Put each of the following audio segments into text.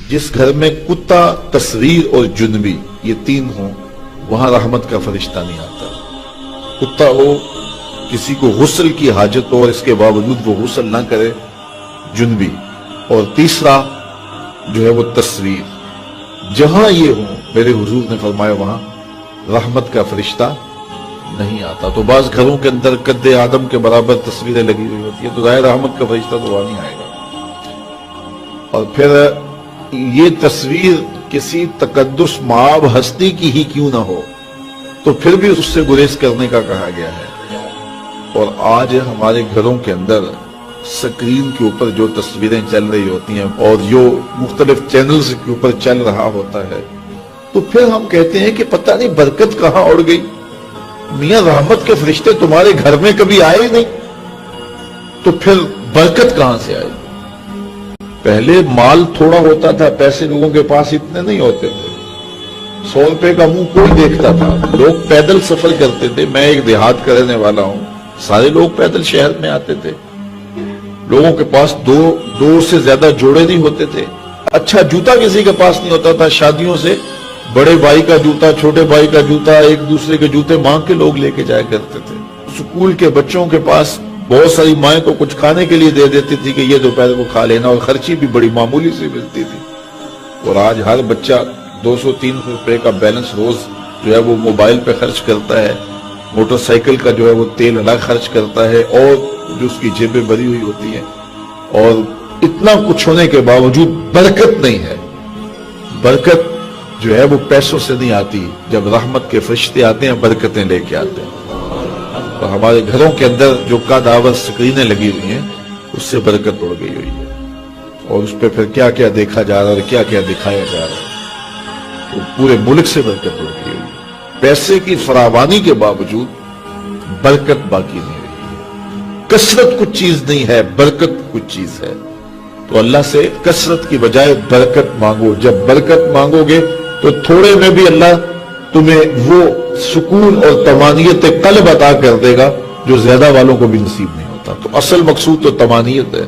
جس گھر میں کتا، تصویر اور جنبی یہ تین ہوں وہاں رحمت کا فرشتہ نہیں آتا۔ کتا ہو، کسی کو غسل کی حاجت ہو اور اس کے باوجود وہ غسل نہ کرے، جنبی، اور تیسرا جو ہے وہ تصویر، جہاں یہ ہوں میرے حضور نے فرمایا وہاں رحمت کا فرشتہ نہیں آتا۔ تو بعض گھروں کے اندر قد آدم کے برابر تصویریں لگی ہوئی ہوتی ہیں، تو ظاہر رحمت کا فرشتہ تو وہاں نہیں آئے گا۔ اور پھر یہ تصویر کسی تقدس مآب ہستی کی ہی کیوں نہ ہو تو پھر بھی اس سے گریز کرنے کا کہا گیا ہے۔ اور آج ہمارے گھروں کے اندر سکرین کے اوپر جو تصویریں چل رہی ہوتی ہیں اور جو مختلف چینلز کے اوپر چل رہا ہوتا ہے، تو پھر ہم کہتے ہیں کہ پتہ نہیں برکت کہاں اڑ گئی، میاں رحمت کے فرشتے تمہارے گھر میں کبھی آئے نہیں، تو پھر برکت کہاں سے آئی؟ پہلے مال تھوڑا ہوتا تھا، پیسے لوگوں کے پاس اتنے نہیں ہوتے تھے، 100 روپے کا منہ کوئی دیکھتا تھا، لوگ پیدل سفر کرتے تھے۔ میں ایک دیہات کا رہنے والا ہوں، سارے لوگ پیدل شہر میں آتے تھے، لوگوں کے پاس دو سے زیادہ جوڑے نہیں ہوتے تھے، اچھا جوتا کسی کے پاس نہیں ہوتا تھا، شادیوں سے بڑے بھائی کا جوتا، چھوٹے بھائی کا جوتا، ایک دوسرے کے جوتے مانگ کے لوگ لے کے جایا کرتے تھے۔ سکول کے بچوں کے پاس بہت ساری مائیں تو کچھ کھانے کے لیے دے دیتی تھی کہ یہ دوپہر کو کھا لینا، اور خرچی بھی بڑی معمولی سے ملتی تھی۔ اور آج ہر بچہ 200-300 روپے کا بیلنس روز جو ہے وہ موبائل پہ خرچ کرتا ہے، موٹر سائیکل کا جو ہے وہ تیل الگ خرچ کرتا ہے، اور جو اس کی جیبیں بھری ہوئی ہوتی ہیں، اور اتنا کچھ ہونے کے باوجود برکت نہیں ہے۔ برکت جو ہے وہ پیسوں سے نہیں آتی، جب رحمت کے فرشتے آتے ہیں برکتیں لے کے آتے ہیں۔ اور ہمارے گھروں کے اندر جو قدآور سکرینیں لگی ہوئی ہیں اس سے برکت اڑ گئی ہوئی ہے، اور اس پہ پھر کیا کیا دیکھا جا رہا ہے اور کیا کیا دکھایا جا رہا ہے، تو پورے ملک سے برکت اڑ گئی ہوئی ہے۔ پیسے کی فراوانی کے باوجود برکت باقی نہیں رہی۔ کثرت کچھ چیز نہیں ہے، برکت کچھ چیز ہے۔ تو اللہ سے کثرت کی بجائے برکت مانگو۔ جب برکت مانگو گے تو تھوڑے میں بھی اللہ تمہیں وہ سکون اور طمانینت قلب عطا کر دے گا جو زیادہ والوں کو بھی نصیب نہیں ہوتا۔ تو اصل مقصود تو طمانینت ہے۔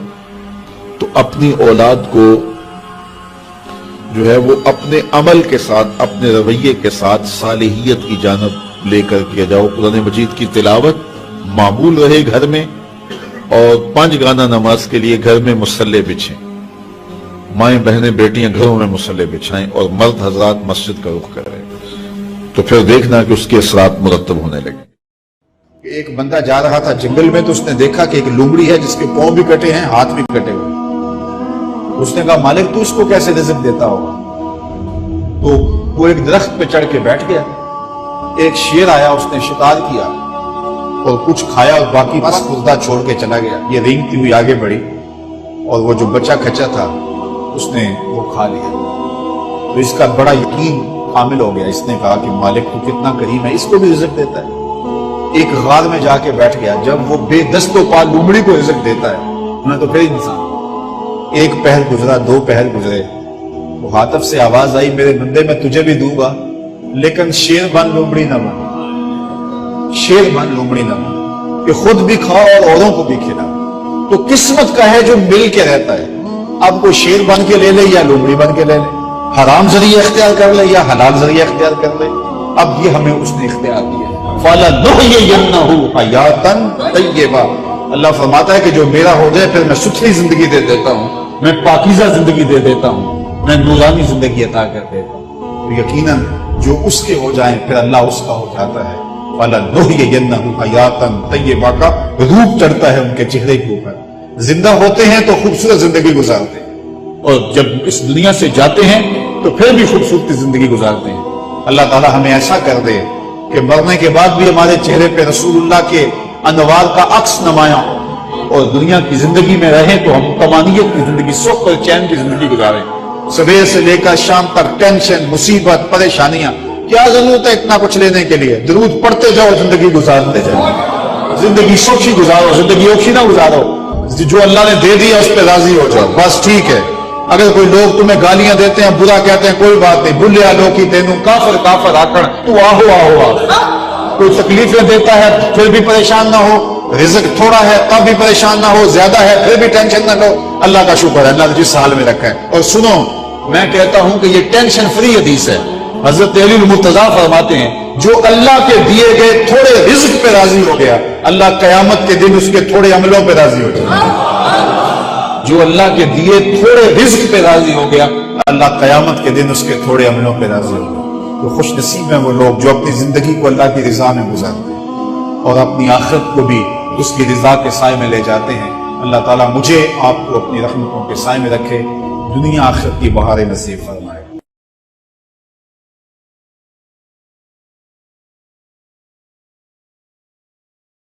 تو اپنی اولاد کو جو ہے وہ اپنے عمل کے ساتھ، اپنے رویے کے ساتھ صالحیت کی جانب لے کر کے جاؤ۔ قرآن مجید کی تلاوت معمول رہے گھر میں، اور 5 گانا نماز کے لیے گھر میں مصلی بچھیں، مائیں بہنیں بیٹیاں گھروں میں مصلی بچھائیں، اور مرد حضرات مسجد کا رخ کریں، تو پھر دیکھنا کہ اس کے اثرات مرتب ہونے لگے۔ ایک بندہ جا رہا تھا جنگل میں، تو اس نے دیکھا کہ ایک لومڑی ہے جس کے پاؤں بھی کٹے ہیں، ہاتھ بھی کٹے ہوئے۔ اس نے کہا مالک تو اس کو کیسے رزق دیتا ہوگا؟ تو وہ ایک درخت پہ چڑھ کے بیٹھ گیا۔ ایک شیر آیا، اس نے شکار کیا اور کچھ کھایا اور باقی بس خوردہ چھوڑ کے چلا گیا۔ یہ رینگتی ہوئی آگے بڑھی، اور وہ جو بچہ کھچا تھا اس نے وہ کھا لیا۔ تو اس کا بڑا یقین حامل ہو گیا۔ اس نے کہا کہ مالک تو کتنا کریم ہے، اس کو بھی رزق دیتا ہے۔ ایک غار میں جا کے بیٹھ گیا۔ جب وہ بے دست و پا لومڑی کو رزق دیتا ہے، انہیں تو پھر انسان۔ ایک پہر گزرا، 2 پہر گزرے، وہ ہاتف سے آواز آئی میرے بندے میں تجھے بھی دوں گا، لیکن شیر بن لومڑی نہ بن، شیر بن لومڑی نہ بن، کہ خود بھی کھاؤ اور اوروں کو بھی کھلا۔ تو قسمت کا ہے جو مل کے رہتا ہے۔ اب کوئی شیر بن کے لے لے یا لومڑی بن کے لے لے، حرام ذریعہ اختیار کر لے یا حلال ذریعہ اختیار کر لے، اب یہ ہمیں اس نے اختیار دیا ہے۔ فَلَنُحْيِيَنَّهُ حَيَاتًا طَيِّبَةً، اللہ فرماتا ہے کہ جو میرا ہو جائے پھر میں ستھری زندگی دے دیتا ہوں، میں پاکیزہ زندگی دے دیتا ہوں، میں نورانی زندگی عطا کر دیتا ہوں۔ تو یقیناً جو اس کے ہو جائیں پھر اللہ اس کا ہو جاتا ہے۔ فَلَنُحْيِيَنَّهُ حَيَاتًا طَيِّبَةً کا روپ چڑھتا ہے ان کے چہرے کے اوپر۔ زندہ ہوتے ہیں تو خوبصورت زندگی گزارتے ہیں، اور جب اس دنیا سے جاتے ہیں تو پھر بھی خوبصورت زندگی گزارتے ہیں۔ اللہ تعالی ہمیں ایسا کر دے کہ مرنے کے بعد بھی ہمارے چہرے پہ رسول اللہ کے انوار کا عکس نمایاں ہو، اور دنیا کی زندگی میں رہیں تو ہم طمانینت کی زندگی، سکھ اور چین کی زندگی گزاریں۔ صبح سے لے کر شام تک ٹینشن، مصیبت، پریشانیاں، کیا ضرورت ہے اتنا کچھ لینے کے لیے؟ درود پڑھتے جاؤ، زندگی گزارتے جاؤ، زندگی سوچی گزارو، زندگی اوکھی نہ گزارو۔ جو اللہ نے دے دیا اس پہ راضی ہو جاؤ، بس ٹھیک ہے۔ اگر کوئی لوگ تمہیں گالیاں دیتے ہیں، برا کہتے ہیں، کوئی بات نہیں، بھلیا لوکی تینوں کافر کافر آکڑ، تو آہو آہو آہو۔ کوئی تکلیفیں دیتا ہے پھر بھی پریشان نہ ہو، رزق تھوڑا ہے تب بھی پریشان نہ ہو، زیادہ ہے پھر بھی ٹینشن نہ لو۔ اللہ کا شکر ہے، اللہ نے جس حال میں رکھا ہے۔ اور سنو، میں کہتا ہوں کہ یہ ٹینشن فری حدیث ہے. حضرت علی المرتضیٰ فرماتے ہیں جو اللہ کے دیے گئے تھوڑے رزق پہ راضی ہو گیا اللہ قیامت کے دن اس کے تھوڑے عملوں پہ راضی ہو جائے. جو اللہ کے دیے تھوڑے رزق پہ راضی ہو گیا اللہ قیامت کے دن اس کے تھوڑے عملوں پہ راضی ہو گیا. تو خوش نصیب ہیں وہ لوگ جو اپنی زندگی کو اللہ کی رضا میں گزارتے ہیں اور اپنی آخرت کو بھی اس کی رضا کے سائے میں لے جاتے ہیں. اللہ تعالیٰ مجھے آپ کو اپنی رحمتوں کے سائے میں رکھے, دنیا آخرت کی بہاریں نصیب فرمائے.